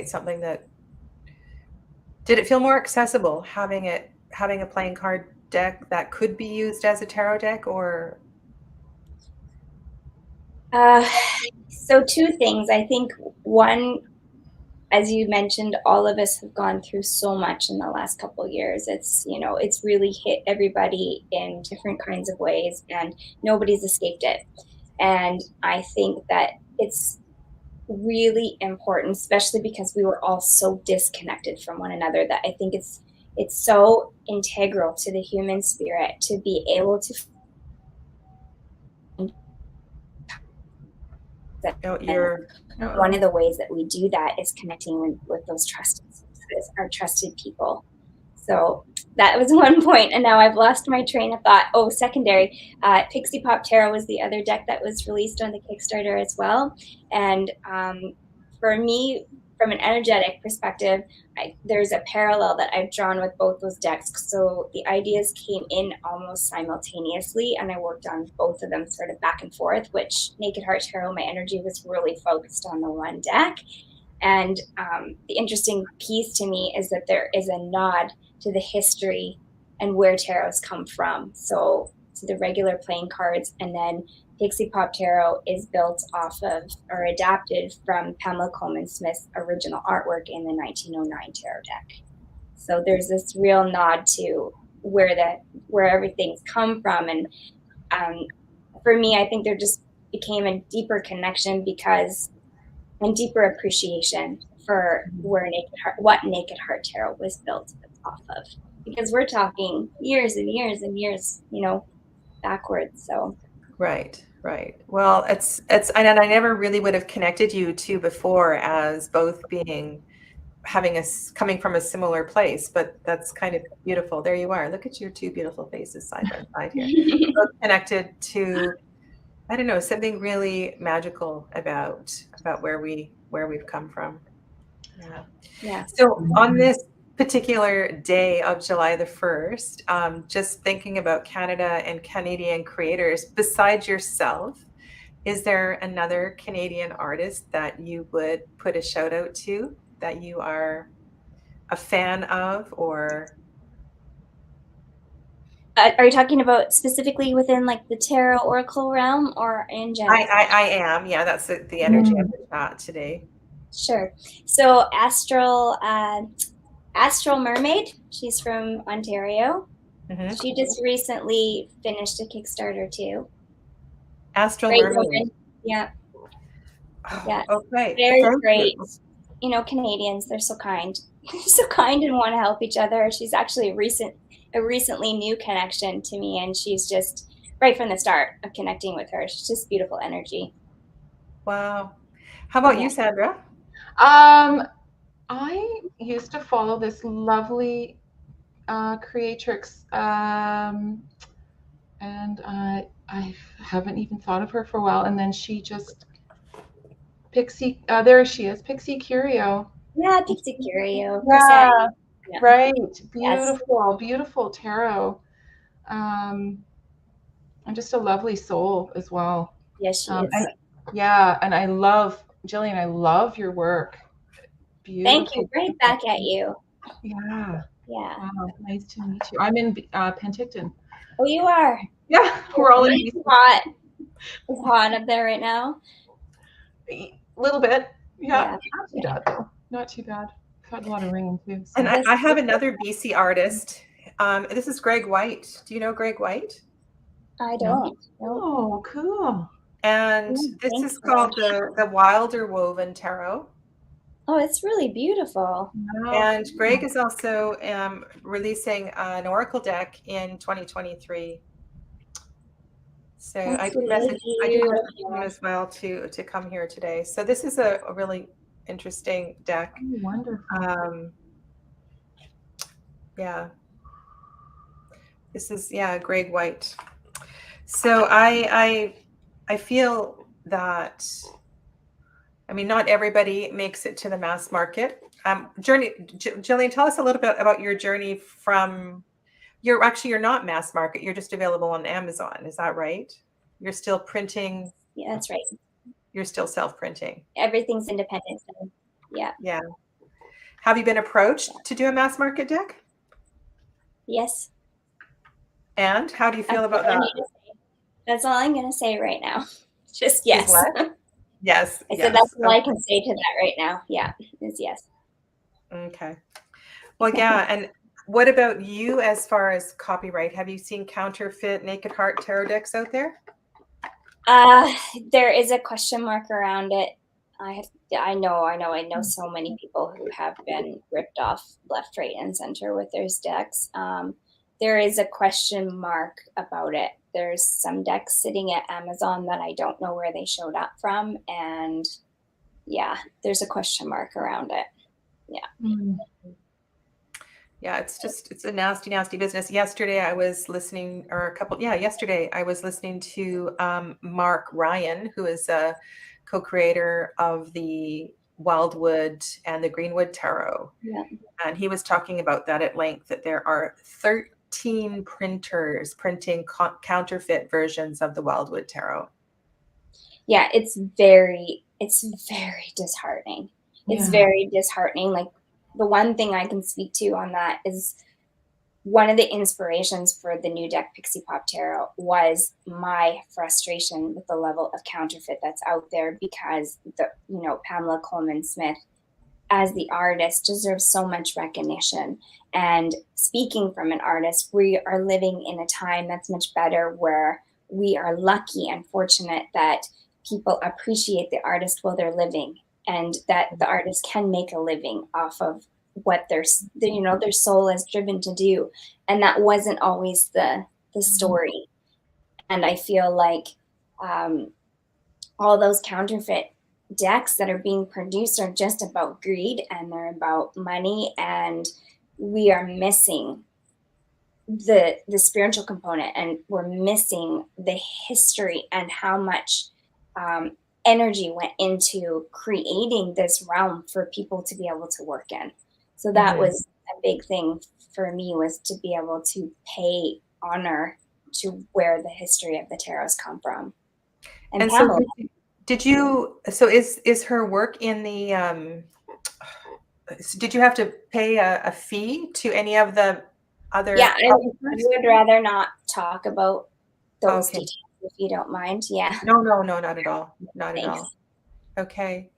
something that did it feel more accessible having a playing card deck that could be used as a tarot deck or So two things. I think one, as you mentioned, all of us have gone through so much in the last couple of years. It's really hit everybody in different kinds of ways, and nobody's escaped it. And I think that it's really important, especially because we were all so disconnected from one another, that I think it's so integral to the human spirit to be able to oh, find. you're One of the ways that we do that is connecting with those trusted sources, our trusted people. So that was one point, and now I've lost my train of thought. Oh, secondary, Pixie Pop Tarot was the other deck that was released on the Kickstarter as well. And for me, from an energetic perspective, there's a parallel that I've drawn with both those decks. So the ideas came in almost simultaneously, and I worked on both of them sort of back and forth, which Naked Heart Tarot, my energy was really focused on the one deck. And the interesting piece to me is that there is a nod to the history and where tarots come from. So to the regular playing cards, and then Pixie Pop Tarot is built off of or adapted from Pamela Coleman Smith's original artwork in the 1909 tarot deck. So there's this real nod to where everything's come from, and for me, I think there just became a deeper connection and deeper appreciation for what Naked Heart Tarot was built off of, because we're talking years and years and years, backwards. So right. Well, it's and I never really would have connected you two before as both being having us coming from a similar place, but that's kind of beautiful. There you are. Look at your two beautiful faces side by side here. Both connected to, I don't know, something really magical about where we've come from. Yeah. yeah. So on this particular day of July the 1st, just thinking about Canada and Canadian creators, besides yourself, is there another Canadian artist that you would put a shout out to that you are a fan of or Are you talking about specifically within like the tarot oracle realm, or in general? I am. Yeah, that's the energy of the chat today. Sure. So Astral Mermaid, she's from Ontario. Mhm. She just recently finished a Kickstarter too. Astral Great Mermaid. woman. Yeah. Yeah. Okay. Very Thank great. you. Canadians, they're so kind. They're so kind and want to help each other. She's actually a recently new connection to me, and she's just right from the start of connecting with her. She's just beautiful energy. Wow. How about Yeah. you, Sandra? I used to follow this lovely creatrix, and I haven't even thought of her for a while. And then she just Pixie, there she is, Pixie Curio. Yeah, Pixie Curio. Yeah, Yeah. right. Yes. Beautiful, beautiful tarot. And just a lovely soul as well. Yes, she is. And yeah, and I love Jillian. I love your work. Thank you. Beautiful. Right back at you. Yeah. Yeah. Wow. Nice to meet you. I'm in Penticton. Oh, you are. Yeah, we're all in It's hot. It's hot up there right now. a little bit. Yeah. Yeah. Not too bad though. Not too bad. I've had a lot of rain too. So. And I have another BC artist. This is Greg White. Do you know Greg White? I don't. No. Oh, cool. And this Thanks, is called the Wilder Woven Tarot. Oh, it's really beautiful. Wow. And Greg is also releasing an oracle deck in 2023. So I That's did really message him as well to come here today. So this is a really interesting deck. Oh, wonderful. Yeah. This is Greg White. So I feel that, I mean, not everybody makes it to the mass market. Jillian, tell us a little bit about your journey from, you're not mass market. You're just available on Amazon. Is that right? You're still printing. Yeah, that's right. You're still self-printing. Everything's independent. So, yeah. Yeah. Have you been approached to do a mass market deck? Yes. And how do you feel That's about all I that? need to say. That's all I'm going to say right now. Just Is yes. what? Yes. I said Yes. that's all I can say to that right now. Yeah, is yes. Okay. Well, yeah. And what about you as far as copyright? Have you seen counterfeit Naked Heart tarot decks out there? There is a question mark around it. I know so many people who have been ripped off left, right, and center with their decks. There is a question mark about it. There's some decks sitting at Amazon that I don't know where they showed up from, and yeah, there's a question mark around it. Yeah. Yeah, it's a nasty, nasty business. Yesterday I was listening, yesterday I was listening to Mark Ryan, who is a co-creator of the Wildwood and the Greenwood Tarot. Yeah. And he was talking about that at length, that there are 13 printers printing counterfeit versions of the Wildwood Tarot. Yeah, it's very disheartening. It's very disheartening. Like, the one thing I can speak to on that is one of the inspirations for the new deck Pixie Pop Tarot was my frustration with the level of counterfeit that's out there, because Pamela Coleman Smith as the artist deserves so much recognition. And speaking from an artist, we are living in a time that's much better, where we are lucky and fortunate that people appreciate the artist while they're living, and that the artist can make a living off of what their soul is driven to do. And that wasn't always the story. And I feel like all those counterfeit decks that are being produced are just about greed, and they're about money, and we are missing the spiritual component, and we're missing the history and how much energy went into creating this realm for people to be able to work in. So that was a big thing for me, was to be able to pay honor to where the history of the tarots come from. And Pamela, so is her work in the did you have to pay a fee to any of the other? Yeah, I would rather not talk about those Okay. details, if you don't mind. Yeah. No, not at all. Not Thanks. at all. Okay.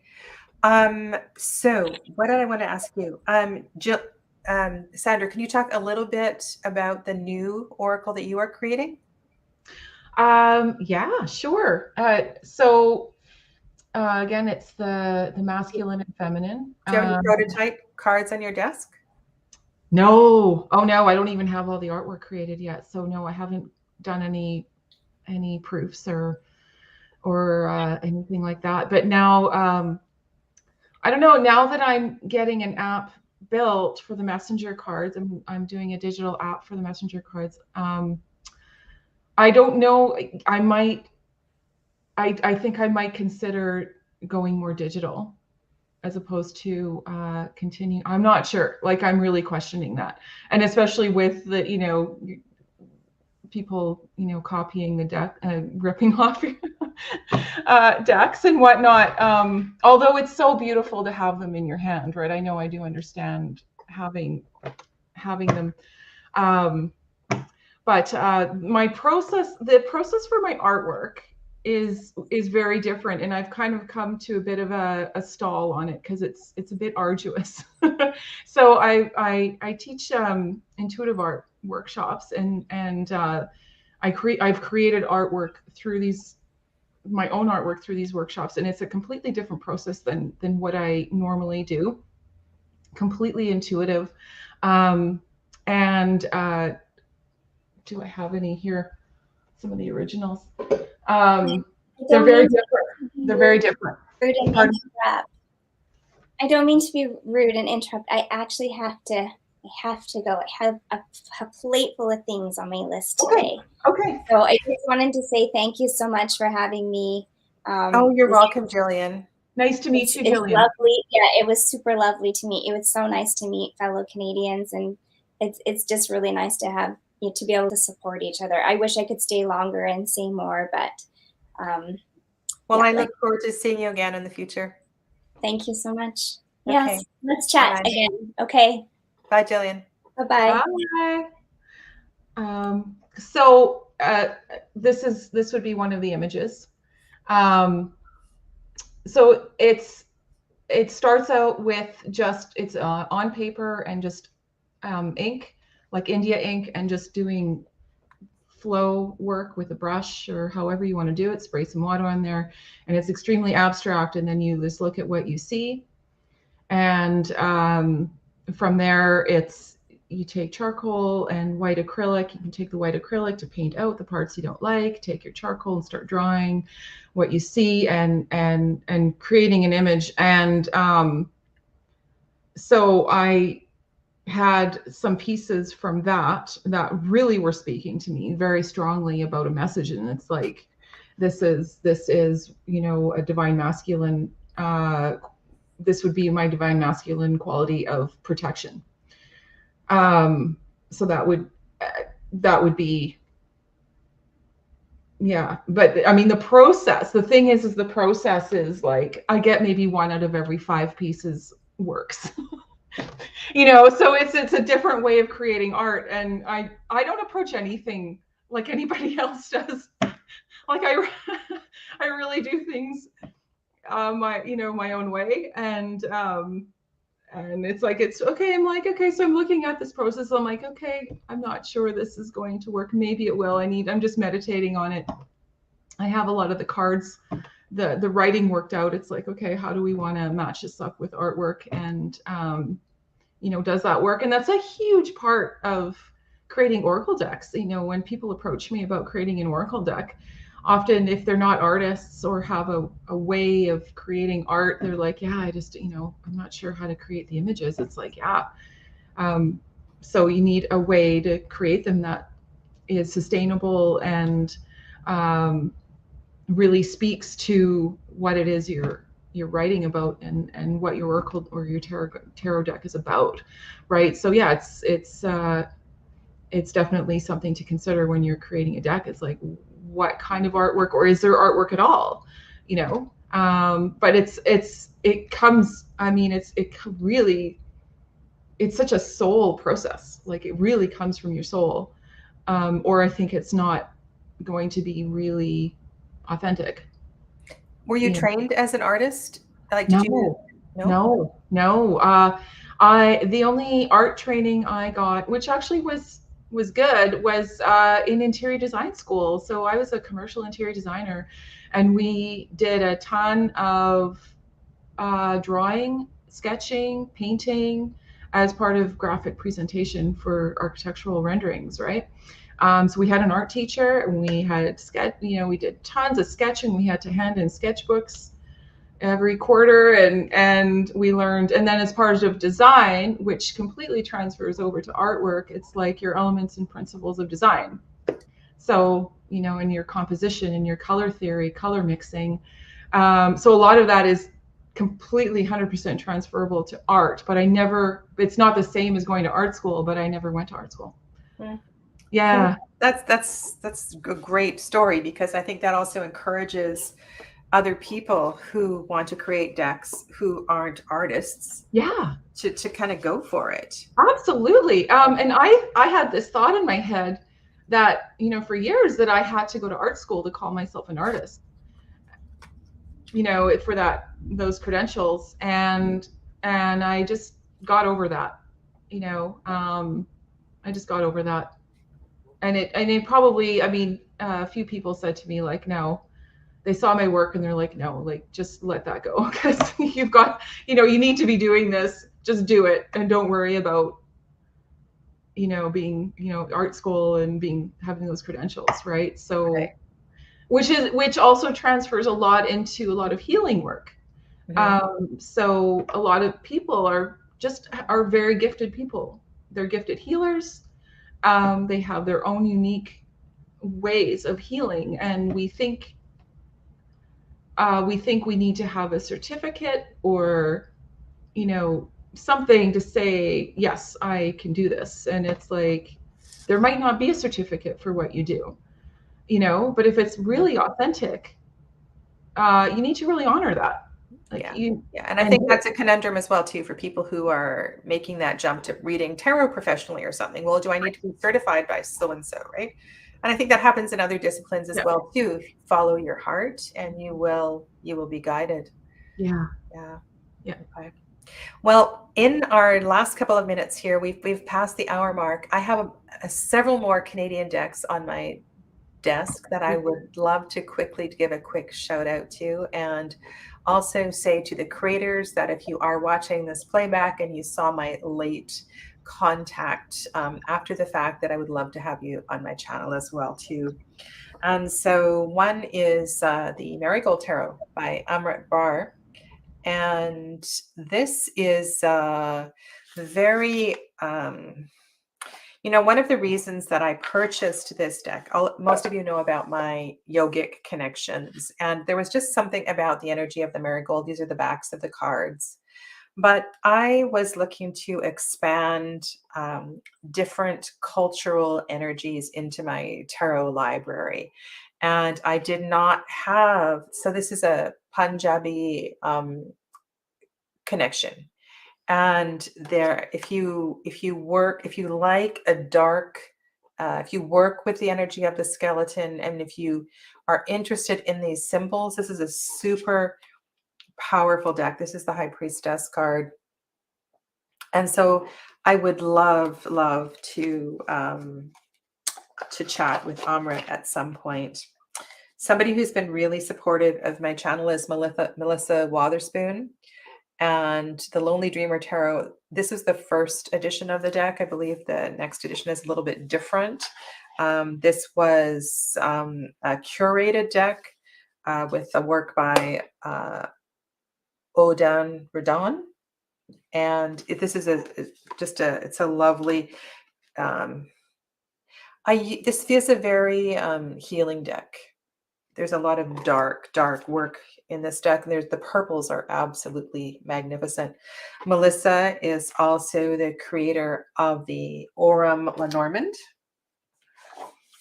So what did I want to ask you? Jill, Sandra, can you talk a little bit about the new oracle that you are creating? Yeah, sure. So again, it's the masculine and feminine. Do you have any prototype cards on your desk? No. Oh no, I don't even have all the artwork created yet. So no, I haven't done any proofs or anything like that. But now, I don't know. Now that I'm getting an app built for the messenger cards, I'm doing a digital app for the messenger cards. I don't know. I think I might consider going more digital as opposed to continue. I'm not sure. Like, I'm really questioning that. And especially with the, people, copying the deck, ripping off decks and whatnot. Although it's so beautiful to have them in your hand, right? I know, I do understand having them. But the process for my artwork is very different, and I've kind of come to a bit of a stall on it, because it's a bit arduous. So I teach intuitive art workshops, and I've created artwork through my own artwork through these workshops, and it's a completely different process than what I normally do. Completely intuitive, and do I have any here? Some of the originals. They're very different. They're very different. Rude and interrupt. I don't mean to be rude and interrupt. I actually have to I have to go. I have a plate full of things on my list Okay. today. Okay. So I just wanted to say thank you so much for having me. Oh, you're This welcome, Jillian. Nice to meet you, it's Jillian. lovely. Yeah, it was super lovely to meet. It was so nice to meet fellow Canadians, and it's just really nice to have to be able to support each other. I wish I could stay longer and say more, but Well, yeah, I look forward to seeing you again in the future. thank you so much. Okay. Yes, let's chat Bye. again. Okay, Bye, Jillian. bye-bye. Bye. So this would be one of the images. So it starts out with just it's on paper and just ink, like India ink, and just doing flow work with a brush or however you want to do it. Spray some water on there, and it's extremely abstract. And then you just look at what you see, and from there it's you take charcoal and white acrylic. You can take the white acrylic to paint out the parts you don't like. Take your charcoal and start drawing what you see and creating an image. And so I had some pieces from that really were speaking to me very strongly about a message. And it's like, this is a divine masculine, this would be my divine masculine quality of protection. So that would be, yeah. But I mean, the thing is the process is like, I get maybe 1 out of every 5 pieces works. So it's a different way of creating art. And I don't approach anything like anybody else does. Like I really do things my own way. And it's like, it's okay. I'm like, okay, so I'm looking at this process. I'm like, okay, I'm not sure this is going to work. Maybe it will. I'm just meditating on it. I have a lot of the cards, the writing worked out. It's like, okay, how do we want to match this up with artwork? And does that work? And that's a huge part of creating oracle decks. When people approach me about creating an oracle deck, often if they're not artists or have a way of creating art, they're like, yeah, I just, I'm not sure how to create the images. It's like, yeah. So you need a way to create them that is sustainable and really speaks to what it is you're writing about and what your oracle or your tarot deck is about, right? So yeah, it's definitely something to consider when you're creating a deck. It's like, what kind of artwork, or is there artwork at all? But it comes. I mean, it's such a soul process. Like, it really comes from your soul, or I think it's not going to be really authentic. Were you trained as an artist? Like, No. did you? No. The only art training I got, which actually was good, was in interior design school. So I was a commercial interior designer, and we did a ton of drawing, sketching, painting as part of graphic presentation for architectural renderings, right? So we had an art teacher, and we had we did tons of sketching. We had to hand in sketchbooks every quarter, and we learned. And then as part of design, which completely transfers over to artwork, it's like your elements and principles of design. So, in your composition, in your color theory, color mixing. So a lot of that is completely 100% transferable to art, but it's not the same as going to art school, but I never went to art school. Yeah. That's a great story, because I think that also encourages other people who want to create decks who aren't artists. Yeah. To kind of go for it. Absolutely. And I had this thought in my head that, for years, that I had to go to art school to call myself an artist, for those credentials. And I just got over that, I just got over that. And it probably, a few people said to me, like, no, they saw my work and they're like, no, like, just let that go, because you've got, you need to be doing this. Just do it, and don't worry about, being, art school and having those credentials, right? So, right. Which also transfers a lot into a lot of healing work. Mm-hmm. So a lot of people are very gifted people. they're gifted healers. They have their own unique ways of healing, and we think we need to have a certificate or, you know, something to say, yes, I can do this. And it's like, there might not be a certificate for what you do, you know, but if it's really authentic, you need to really honor that. Like Yeah. And I think that's a conundrum as well, too, for people who are making that jump to reading tarot professionally or something. Well, do I need to be certified by so-and-so, right? And I think that happens in other disciplines as well, too. Follow your heart and you will be guided. Yeah. Yeah. Yeah. Okay. Well, in our last couple of minutes here, we've passed the hour mark. I have several more Canadian decks on my desk that I would love to quickly give a quick shout out to, and also say to the creators that if you are watching this playback and you saw my late contact after the fact, that I would love to have you on my channel as well too. And so one is the Marigold Tarot by Amrit Bar. And this is very, one of the reasons that I purchased this deck, most of you know about my yogic connections, and there was just something about the energy of the marigold. These are the backs of the cards. But I was looking to expand different cultural energies into my tarot library. And I did not have, so this is a Punjabi connection. And there, if you like a dark, if you work with the energy of the skeleton, and if you are interested in these symbols, this is a super powerful deck. This is the High Priestess card. And so I would love to chat with Amrit at some point. Somebody who's been really supportive of my channel is Melissa Wotherspoon. And the Lonely Dreamer Tarot, this is the first edition of the deck. I believe the next edition is a little bit different. This was a curated deck with a work by Odan Radon. And this is it's a lovely, this feels a very healing deck. There's a lot of dark work in this deck. And the purples are absolutely magnificent. Melissa is also the creator of the Aurum Lenormand,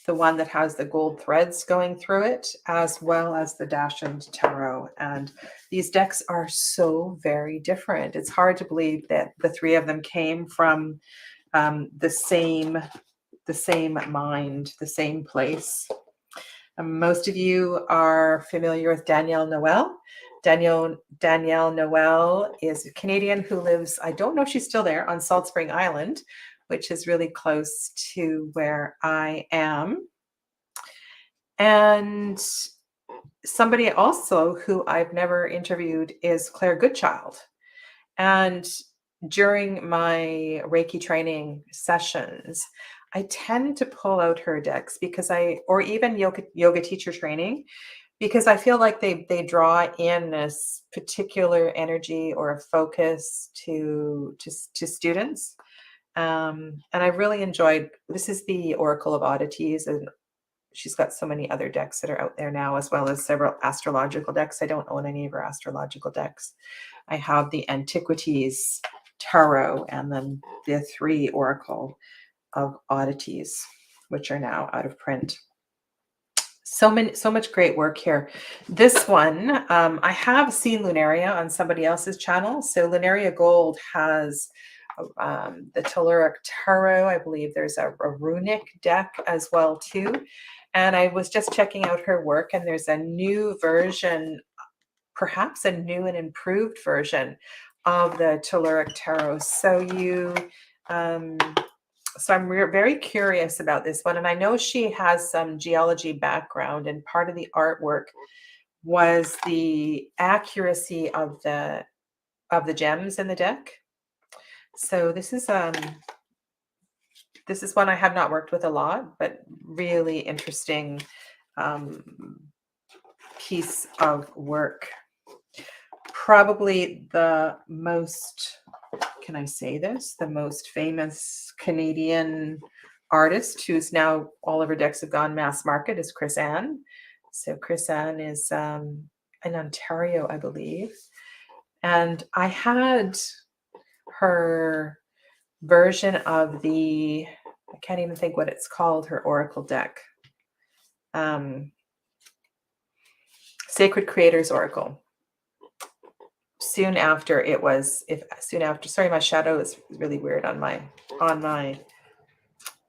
the one that has the gold threads going through it, as well as the Dachshund Tarot. And these decks are so very different. It's hard to believe that the three of them came from the same mind, the same place. Most of you are familiar with Danielle Noel. Danielle Noel is a Canadian who lives, I don't know if she's still there, on Salt Spring Island, which is really close to where I am. And somebody also who I've never interviewed is Claire Goodchild. And during my Reiki training sessions, I tend to pull out her decks or even yoga teacher training, because I feel like they draw in this particular energy or a focus to students. And I really enjoyed, this is the Oracle of Oddities, and she's got so many other decks that are out there now, as well as several astrological decks. I don't own any of her astrological decks. I have the Antiquities Tarot and then the 3 Oracle of Oddities, which are now out of print. So much great work here. This one, I have seen Lunaria on somebody else's channel. So Lunaria Gold has the Telluric Tarot. I believe there's a runic deck as well too. And I was just checking out her work, and there's a new version, perhaps a new and improved version of the Telluric Tarot. So I'm very curious about this one. And I know she has some geology background, and part of the artwork was the accuracy of the gems in the deck. So this is one I have not worked with a lot, but really interesting piece of work. Probably the most can I say this? The most famous Canadian artist who's now all of her decks have gone mass market is Chris Ann. So Chris Ann is in Ontario, I believe. And I had her version of I can't even think what it's called, her Oracle deck. Sacred Creators Oracle. Soon after, sorry, my shadow is really weird on my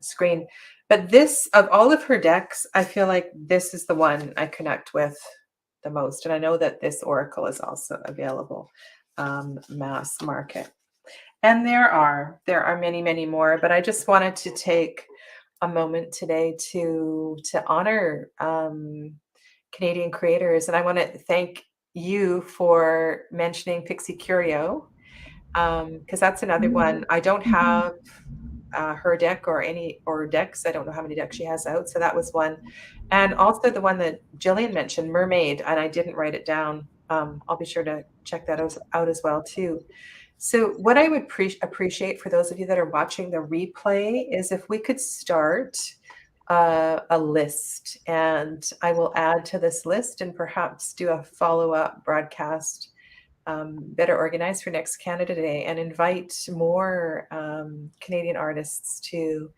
screen. But this, of all of her decks, I feel like this is the one I connect with the most. And I know that this Oracle is also available mass market. And there are many, many more, but I just wanted to take a moment today to honor Canadian creators. And I want to thank you for mentioning Pixie Curio, because that's another one. I don't have her deck or decks. I don't know how many decks she has out. So that was one. And also the one that Jillian mentioned, Mermaid, and I didn't write it down. I'll be sure to check that out as well too. So what I would appreciate for those of you that are watching the replay is if we could start a list, and I will add to this list and perhaps do a follow-up broadcast, better organized for next Canada Day, and invite more Canadian artists to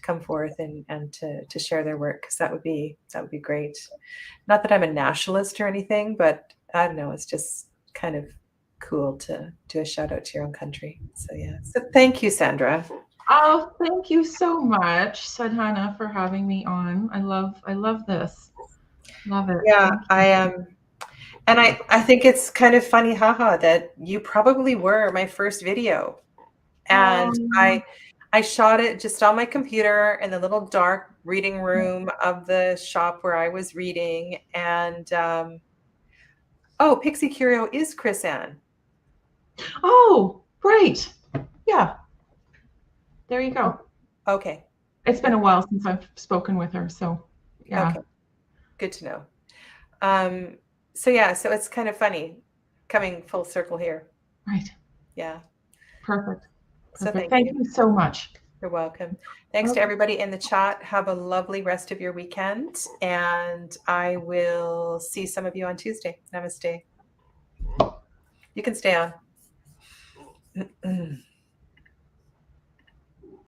come forth and to share their work, because that would be great. Not that I'm a nationalist or anything, but I don't know, it's just kind of cool to do a shout out to your own country. So yeah. So thank you, Sandra. Oh, thank you so much, Sadhana, for having me on. I love this. Love it. Yeah, I am. And I think it's kind of funny, haha, that you probably were my first video. And I shot it just on my computer in the little dark reading room of the shop where I was reading. And oh, Pixie Curio is Chris Ann. Oh, great. Yeah. There you go. Okay. It's been a while since I've spoken with her, so yeah. Okay. Good to know. So yeah, so it's kind of funny coming full circle here. Right. Yeah. Perfect. So thank you so much. You're welcome. Thanks to everybody in the chat. Have a lovely rest of your weekend, and I will see some of you on Tuesday. Namaste. You can stay on.